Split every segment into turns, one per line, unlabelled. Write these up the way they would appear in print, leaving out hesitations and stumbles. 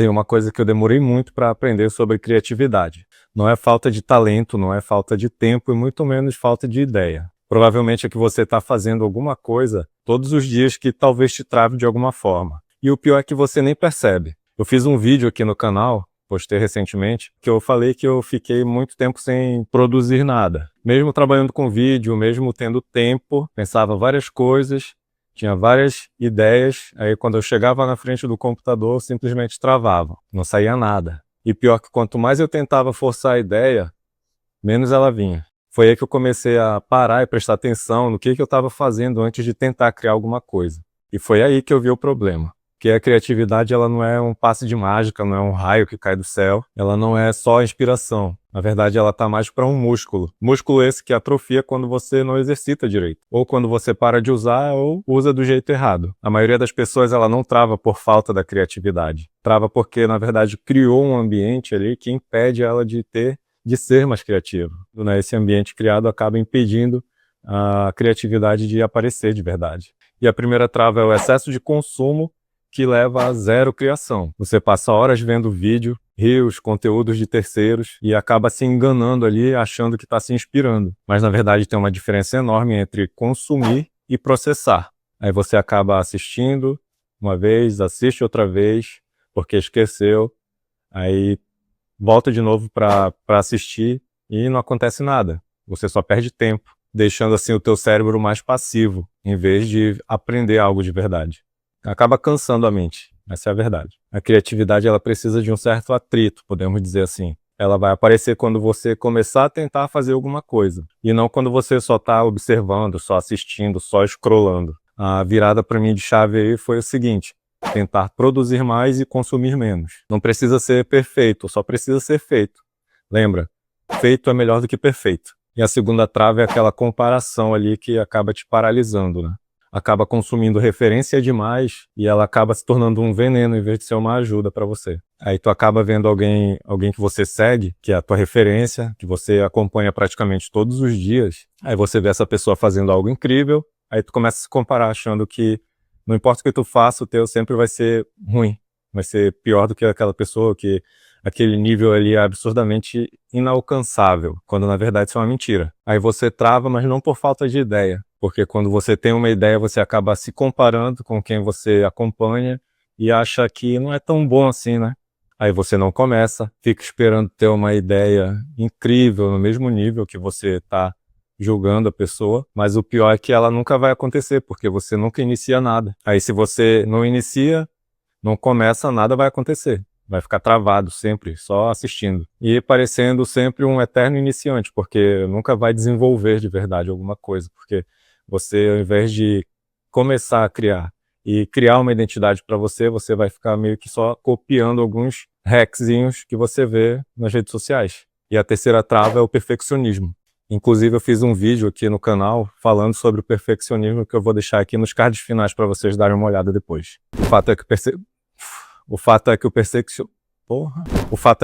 Tem uma coisa que eu demorei muito para aprender sobre criatividade. Não é falta de talento, não é falta de tempo e muito menos falta de ideia. Provavelmente é que você está fazendo alguma coisa todos os dias que talvez te trave de alguma forma. E o pior é que você nem percebe. Eu fiz um vídeo aqui no canal, postei recentemente, que eu falei que eu fiquei muito tempo sem produzir nada. Mesmo trabalhando com vídeo, mesmo tendo tempo, pensava várias coisas, tinha várias ideias, aí quando eu chegava na frente do computador, eu simplesmente travava, não saía nada. E pior que quanto mais eu tentava forçar a ideia, menos ela vinha. Foi aí que eu comecei a parar e prestar atenção no que eu estava fazendo antes de tentar criar alguma coisa. E foi aí que eu vi o problema. Que a criatividade ela não é um passe de mágica, não é um raio que cai do céu, ela não é só inspiração. Na verdade, ela está mais para um músculo. Músculo esse que atrofia quando você não exercita direito. Ou quando você para de usar ou usa do jeito errado. A maioria das pessoas ela não trava por falta da criatividade. Trava porque, na verdade, criou um ambiente ali que impede ela de ser mais criativa. Esse ambiente criado acaba impedindo a criatividade de aparecer de verdade. E a primeira trava é o excesso de consumo, que leva a zero criação. Você passa horas vendo vídeo, reels, conteúdos de terceiros e acaba se enganando ali, achando que está se inspirando. Mas na verdade tem uma diferença enorme entre consumir e processar. Aí você acaba assistindo uma vez, assiste outra vez, porque esqueceu, aí volta de novo para assistir e não acontece nada. Você só perde tempo, deixando assim o teu cérebro mais passivo, em vez de aprender algo de verdade. Acaba cansando a mente, essa é a verdade. A criatividade ela precisa de um certo atrito, podemos dizer assim. Ela vai aparecer quando você começar a tentar fazer alguma coisa, e não quando você só está observando, só assistindo, só scrollando. A virada para mim de chave aí foi o seguinte: tentar produzir mais e consumir menos. Não precisa ser perfeito, só precisa ser feito. Lembra, feito é melhor do que perfeito. E a segunda trave é aquela comparação ali que acaba te paralisando, né? Acaba consumindo referência demais e ela acaba se tornando um veneno em vez de ser uma ajuda para você. Aí tu acaba vendo alguém que você segue, que é a tua referência, que você acompanha praticamente todos os dias. Aí você vê essa pessoa fazendo algo incrível, aí tu começa a se comparar achando que não importa o que tu faça, o teu sempre vai ser ruim, vai ser pior do que aquela pessoa, que aquele nível ali é absurdamente inalcançável, quando na verdade isso é uma mentira. Aí você trava, mas não por falta de ideia, porque quando você tem uma ideia, você acaba se comparando com quem você acompanha e acha que não é tão bom assim, né? Aí você não começa, fica esperando ter uma ideia incrível no mesmo nível que você está julgando a pessoa, mas o pior é que ela nunca vai acontecer, porque você nunca inicia nada. Aí se você não inicia, não começa, nada vai acontecer. Vai ficar travado sempre, só assistindo. E parecendo sempre um eterno iniciante, porque nunca vai desenvolver de verdade alguma coisa, porque você, ao invés de começar a criar e criar uma identidade para você, você vai ficar meio que só copiando alguns hackzinhos que você vê nas redes sociais. E a terceira trava é o perfeccionismo. Inclusive eu fiz um vídeo aqui no canal falando sobre o perfeccionismo que eu vou deixar aqui nos cards finais para vocês darem uma olhada depois. O fato é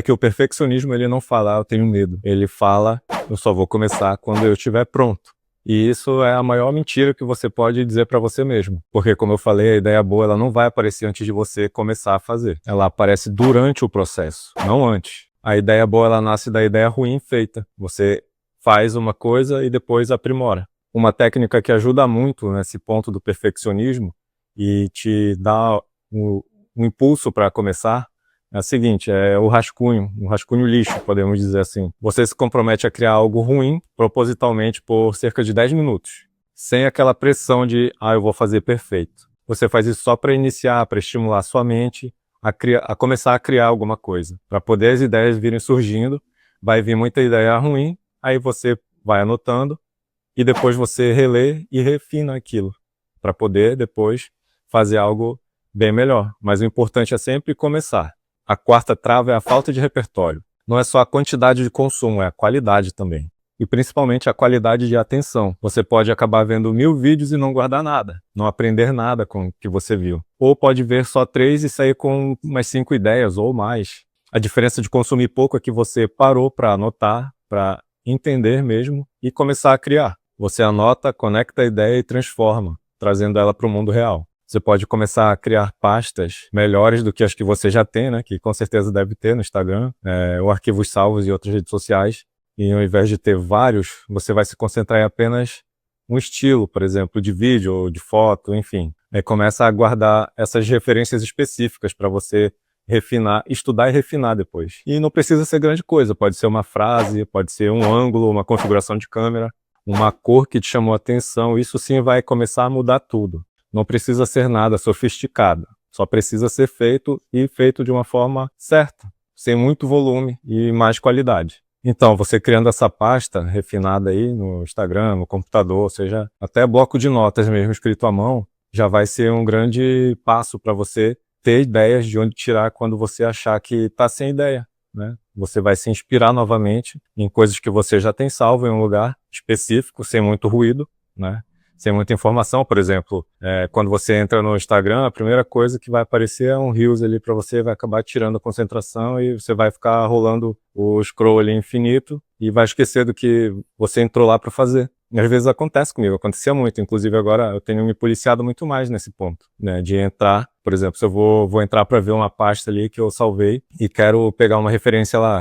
que o perfeccionismo ele não fala, eu tenho medo. Ele fala, eu só vou começar quando eu estiver pronto. E isso é a maior mentira que você pode dizer para você mesmo. Porque, como eu falei, a ideia boa ela não vai aparecer antes de você começar a fazer. Ela aparece durante o processo, não antes. A ideia boa ela nasce da ideia ruim feita. Você faz uma coisa e depois aprimora. Uma técnica que ajuda muito nesse ponto do perfeccionismo e te dá um impulso para começar é a seguinte, é um rascunho lixo, podemos dizer assim. Você se compromete a criar algo ruim, propositalmente, por cerca de 10 minutos. Sem aquela pressão de, eu vou fazer perfeito. Você faz isso só para iniciar, para estimular sua mente a começar a criar alguma coisa. Para poder as ideias virem surgindo, vai vir muita ideia ruim, aí você vai anotando, e depois você relê e refina aquilo, para poder depois fazer algo bem melhor. Mas o importante é sempre começar. A quarta trava é a falta de repertório. Não é só a quantidade de consumo, é a qualidade também. E principalmente a qualidade de atenção. Você pode acabar vendo 1000 vídeos e não guardar nada, não aprender nada com o que você viu. Ou pode ver só 3 e sair com umas 5 ideias ou mais. A diferença de consumir pouco é que você parou para anotar, para entender mesmo e começar a criar. Você anota, conecta a ideia e transforma, trazendo ela para o mundo real. Você pode começar a criar pastas melhores do que as que você já tem, né? Que com certeza deve ter no Instagram, ou arquivos salvos em outras redes sociais. E ao invés de ter vários, você vai se concentrar em apenas um estilo, por exemplo, de vídeo ou de foto, enfim. Aí começa a guardar essas referências específicas para você refinar, estudar e refinar depois. E não precisa ser grande coisa, pode ser uma frase, pode ser um ângulo, uma configuração de câmera, uma cor que te chamou a atenção. Isso sim vai começar a mudar tudo. Não precisa ser nada sofisticado, só precisa ser feito e feito de uma forma certa, sem muito volume e mais qualidade. Então, você criando essa pasta refinada aí no Instagram, no computador, ou seja, até bloco de notas mesmo escrito à mão, já vai ser um grande passo para você ter ideias de onde tirar quando você achar que está sem ideia, né? Você vai se inspirar novamente em coisas que você já tem salvo em um lugar específico, sem muito ruído, né? Sem muita informação. Por exemplo, quando você entra no Instagram, a primeira coisa que vai aparecer é um Reels ali para você, vai acabar tirando a concentração e você vai ficar rolando o scroll ali infinito e vai esquecer do que você entrou lá para fazer. E às vezes acontece comigo, acontecia muito, inclusive agora eu tenho me policiado muito mais nesse ponto, né, de entrar, por exemplo, se eu vou entrar para ver uma pasta ali que eu salvei e quero pegar uma referência lá,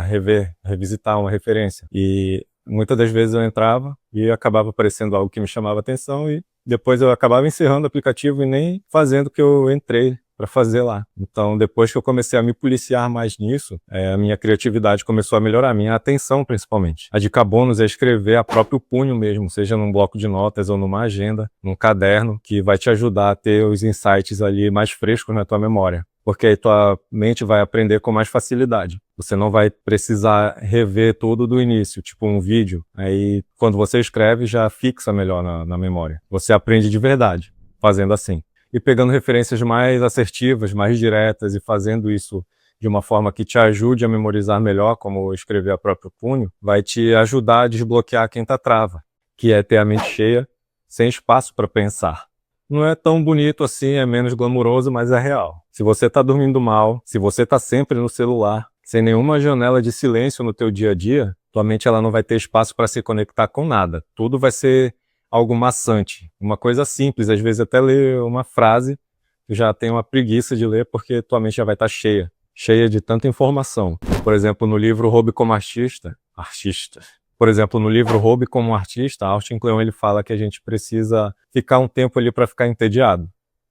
revisitar uma referência, e muitas das vezes eu entrava e acabava aparecendo algo que me chamava atenção e depois eu acabava encerrando o aplicativo e nem fazendo o que eu entrei para fazer lá. Então, depois que eu comecei a me policiar mais nisso, a minha criatividade começou a melhorar, a minha atenção principalmente. A dica bônus é escrever a próprio punho mesmo, seja num bloco de notas ou numa agenda, num caderno, que vai te ajudar a ter os insights ali mais frescos na tua memória. Porque aí tua mente vai aprender com mais facilidade. Você não vai precisar rever tudo do início, tipo um vídeo. Aí, quando você escreve, já fixa melhor na memória. Você aprende de verdade, fazendo assim. E pegando referências mais assertivas, mais diretas e fazendo isso de uma forma que te ajude a memorizar melhor, como escrever a próprio punho, vai te ajudar a desbloquear a quinta trava, que é ter a mente cheia, sem espaço para pensar. Não é tão bonito assim, é menos glamuroso, mas é real. Se você está dormindo mal, se você está sempre no celular, sem nenhuma janela de silêncio no teu dia a dia, tua mente ela não vai ter espaço para se conectar com nada. Tudo vai ser algo maçante, uma coisa simples, às vezes até ler uma frase, tu já tem uma preguiça de ler porque tua mente já vai estar cheia de tanta informação. Por exemplo, no livro Hobby como Artista, por exemplo, no livro Hobby como Artista, Austin Kleon ele fala que a gente precisa ficar um tempo ali para ficar entediado.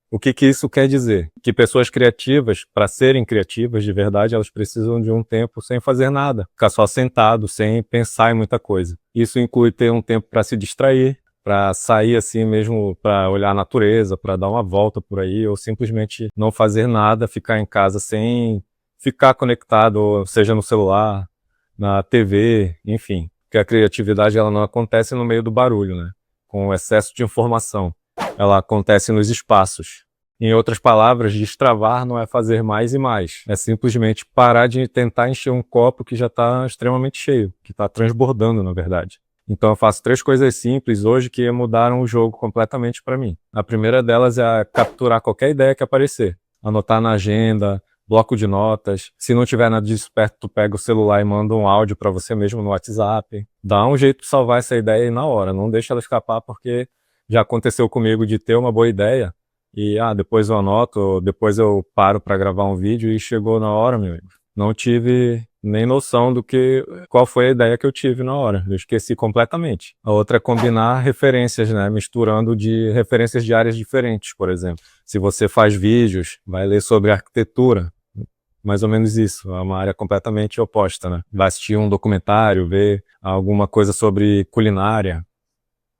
O que isso quer dizer? Que pessoas criativas, para serem criativas de verdade, elas precisam de um tempo sem fazer nada, ficar só sentado, sem pensar em muita coisa. Isso inclui ter um tempo para se distrair, para sair assim mesmo, para olhar a natureza, para dar uma volta por aí, ou simplesmente não fazer nada, ficar em casa sem ficar conectado, seja no celular, na TV, enfim. Porque a criatividade ela não acontece no meio do barulho, né? Com o excesso de informação. Ela acontece nos espaços. Em outras palavras, destravar não é fazer mais e mais. É simplesmente parar de tentar encher um copo que já está extremamente cheio, que está transbordando, na verdade. Então eu faço 3 coisas simples hoje que mudaram o jogo completamente para mim. A primeira delas é capturar qualquer ideia que aparecer. Anotar na agenda, bloco de notas. Se não tiver nada disso perto, tu pega o celular e manda um áudio para você mesmo no WhatsApp. Dá um jeito de salvar essa ideia aí na hora. Não deixa ela escapar, porque já aconteceu comigo de ter uma boa ideia e depois eu anoto, depois eu paro para gravar um vídeo e chegou na hora, meu amigo. Não tive nem noção qual foi a ideia que eu tive na hora. Eu esqueci completamente. A outra é combinar referências, né? Misturando de referências de áreas diferentes, por exemplo. Se você faz vídeos, vai ler sobre arquitetura. Mais ou menos isso, é uma área completamente oposta, né? Vai assistir um documentário, ver alguma coisa sobre culinária,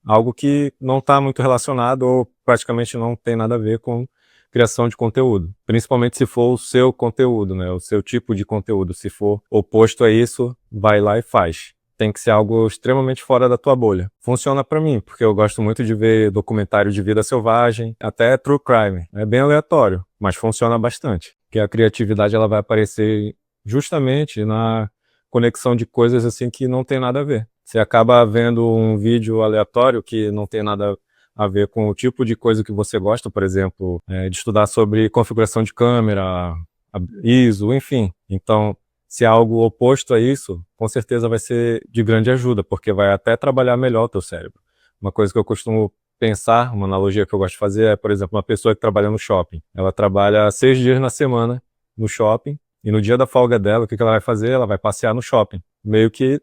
algo que não está muito relacionado ou praticamente não tem nada a ver com criação de conteúdo. Principalmente se for o seu conteúdo, né? O seu tipo de conteúdo. Se for oposto a isso, vai lá e faz. Tem que ser algo extremamente fora da tua bolha. Funciona para mim, porque eu gosto muito de ver documentário de vida selvagem, até true crime. É bem aleatório, mas funciona bastante. Porque a criatividade ela vai aparecer justamente na conexão de coisas assim que não tem nada a ver. Você acaba vendo um vídeo aleatório que não tem nada a ver com o tipo de coisa que você gosta, por exemplo, de estudar sobre configuração de câmera, ISO, enfim. Então, se é algo oposto a isso, com certeza vai ser de grande ajuda, porque vai até trabalhar melhor o teu cérebro. Uma coisa que eu costumo pensar, uma analogia que eu gosto de fazer é, por exemplo, uma pessoa que trabalha no shopping. Ela trabalha 6 dias na semana no shopping, e no dia da folga dela, o que ela vai fazer? Ela vai passear no shopping. Meio que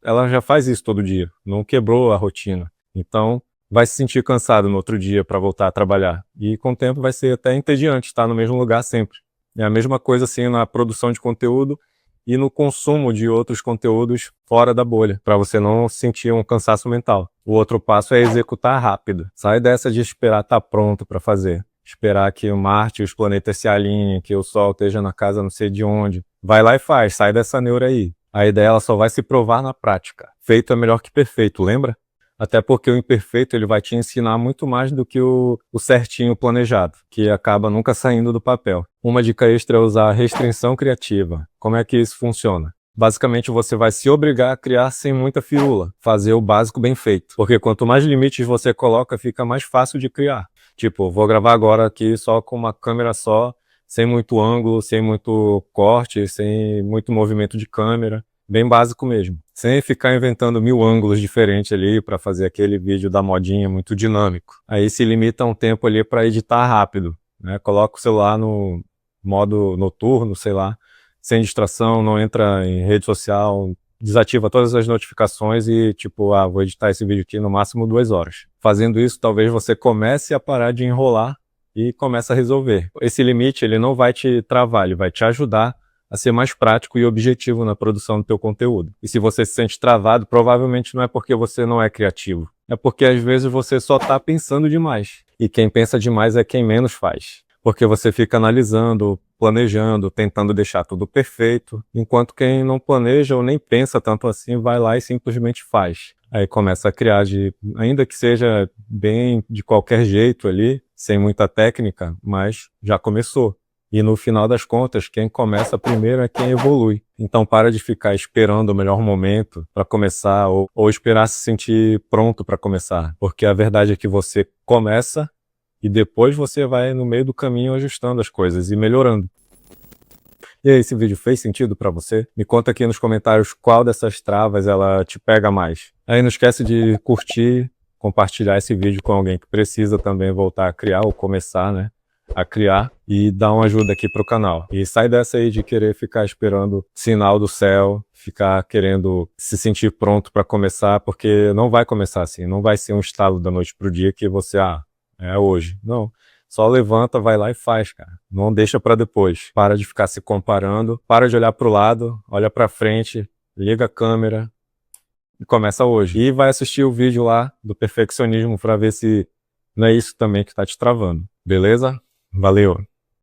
ela já faz isso todo dia, não quebrou a rotina. Então, vai se sentir cansado no outro dia para voltar a trabalhar. E com o tempo vai ser até entediante estar no mesmo lugar sempre. É a mesma coisa assim na produção de conteúdo e no consumo de outros conteúdos fora da bolha, para você não sentir um cansaço mental. O outro passo é executar rápido. Sai dessa de esperar estar pronto para fazer. Esperar que o Marte e os planetas se alinhem, que o Sol esteja na casa não sei de onde. Vai lá e faz, sai dessa neura aí. A ideia ela só vai se provar na prática. Feito é melhor que perfeito, lembra? Até porque o imperfeito ele vai te ensinar muito mais do que o certinho planejado, que acaba nunca saindo do papel. Uma dica extra é usar a restrição criativa. Como é que isso funciona? Basicamente você vai se obrigar a criar sem muita firula, fazer o básico bem feito. Porque quanto mais limites você coloca, fica mais fácil de criar. Tipo, vou gravar agora aqui só com uma câmera só, sem muito ângulo, sem muito corte, sem muito movimento de câmera. Bem básico mesmo. Sem ficar inventando 1000 ângulos diferentes ali para fazer aquele vídeo da modinha muito dinâmico. Aí se limita a um tempo ali para editar rápido, né? Coloca o celular no modo noturno, sei lá, sem distração, não entra em rede social, desativa todas as notificações e tipo, vou editar esse vídeo aqui no máximo 2 horas. Fazendo isso, talvez você comece a parar de enrolar e comece a resolver. Esse limite, ele não vai te travar, ele vai te ajudar a ser mais prático e objetivo na produção do teu conteúdo. E se você se sente travado, provavelmente não é porque você não é criativo. É porque às vezes você só está pensando demais. E quem pensa demais é quem menos faz. Porque você fica analisando, planejando, tentando deixar tudo perfeito, enquanto quem não planeja ou nem pensa tanto assim, vai lá e simplesmente faz. Aí começa a criar, ainda que seja bem de qualquer jeito ali, sem muita técnica, mas já começou. E no final das contas, quem começa primeiro é quem evolui. Então para de ficar esperando o melhor momento para começar ou esperar se sentir pronto para começar. Porque a verdade é que você começa e depois você vai no meio do caminho ajustando as coisas e melhorando. E aí, esse vídeo fez sentido para você? Me conta aqui nos comentários qual dessas travas ela te pega mais. Aí não esquece de curtir, compartilhar esse vídeo com alguém que precisa também voltar a criar ou começar, né? A criar e dar uma ajuda aqui pro canal. E sai dessa aí de querer ficar esperando sinal do céu, ficar querendo se sentir pronto para começar, porque não vai começar assim, não vai ser um estalo da noite pro dia que você, é hoje. Não. Só levanta, vai lá e faz, cara. Não deixa para depois. Para de ficar se comparando, para de olhar pro lado, olha para frente, liga a câmera e começa hoje. E vai assistir o vídeo lá do perfeccionismo para ver se não é isso também que tá te travando. Beleza? Valeu!